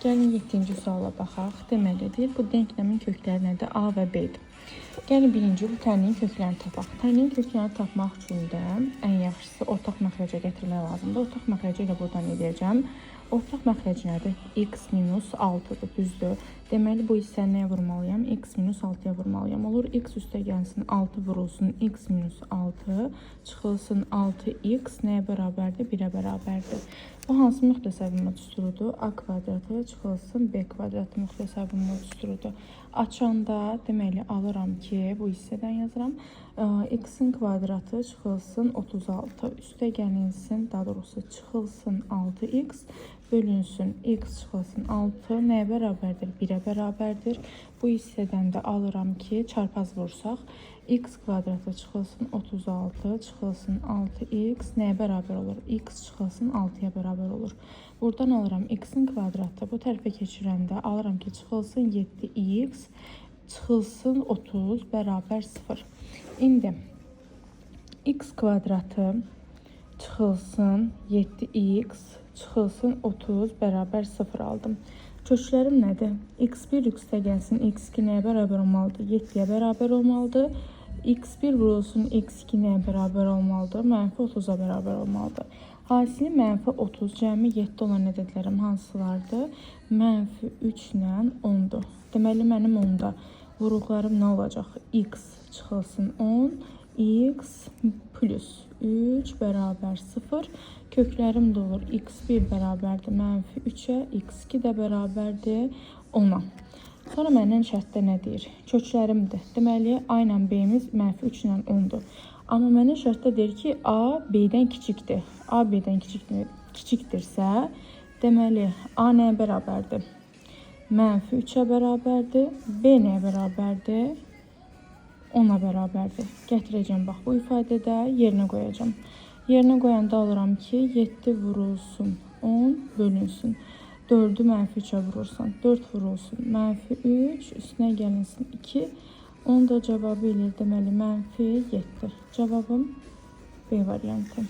Gəlin 7-ci suala baxaq. Deməli, deyir, bu denkləmin kökləri nədir? A və B-dir. Gəlin birinci bu tənliyin köklərini tapaq. Tənliyin köklərini tapmaq üçün də ən yaxşısı ortaq məxrəcə gətirmək lazımdır. Ortaq məxrəcə ilə buradan edəcəm. Ortaq məxrəc nədir? X minus 6-dır, düzdür. Deməli, bu hissəni nəyə vurmalıyam? X minus 6-ya vurmalıyam. Olur, x üstə gəlsin 6 vurulsun x minus 6, çıxılsın 6x nəyə bərabərdir? 1-ə bərabərdir. Bu hansı müxtəsər bölmə düsturudur? A kvadratı çıxılsın B kvadratı müxtəsər bölmə düsturudur. Açanda deməli alıram ki, bu hissədən yazıram. X-in kvadratı çıxılsın 36, üstə gəlinsin, daha doğrusu çıxılsın 6x, bölünsün x çıxılsın 6 nəyə bərabərdir? 1-ə bərabərdir. Bu hissədən də alıram ki, çarpaz vursaq, x kvadratı çıxılsın 36, çıxılsın 6x nəyə bərabər olur? X çıxılsın 6-ya bərabər olur. Buradan alıram x-in kvadratı, bu tərəfə keçirəndə alıram ki, çıxılsın 7x, çıxılsın 30 bərabər 0. İndi x kvadratı çıxılsın 7x, çıxılsın 30 bərabər 0 aldım. Köklərim nədir? x1 üstə gəlsin, x2 nəyə bərabər olmalıdır? 7-yə bərabər olmalıdır. x1 vurulsun, x2 nəyə bərabər olmalıdır? Mənfi 30-a bərabər olmalıdır. Hasili mənfi 30, cəmi 7 olan ədədlərim hansılardır? Mənfi 3 ilə 10-dur. Deməli, mənim 10-da vuruqlarım nə olacaq? X çıxılsın 10, x plus 3 bərabər 0. Köklərim də olur. X1 bərabərdir mənfi 3-ə, x2 də bərabərdir 10-a. Sonra məndən şərtdə nə deyir? Köklərimdir. Deməli, A ilə B-miz mənfi 3 ilə 10-dur. Amma məndən şərtdə deyir ki, A B-dən kiçikdir. A B-dən kiçikdirsə, deməli, A nəyə bərabərdir? Mənfi 3-ə bərabərdir. B nəyə bərabərdir? 10-a bərabərdir. Gətirəcəm, bax, bu ifadədə yerinə qoyacam. Yerinə qoyanda alıram ki, 7 vurulsun 10 bölünsün. 4-ü mənfi 3-ə vurursan, 4 vurulsun mənfi 3, üstünə gəlinsin 2. Onun da cavabı ilə deməli mənfi 7. Cavabım B variantı.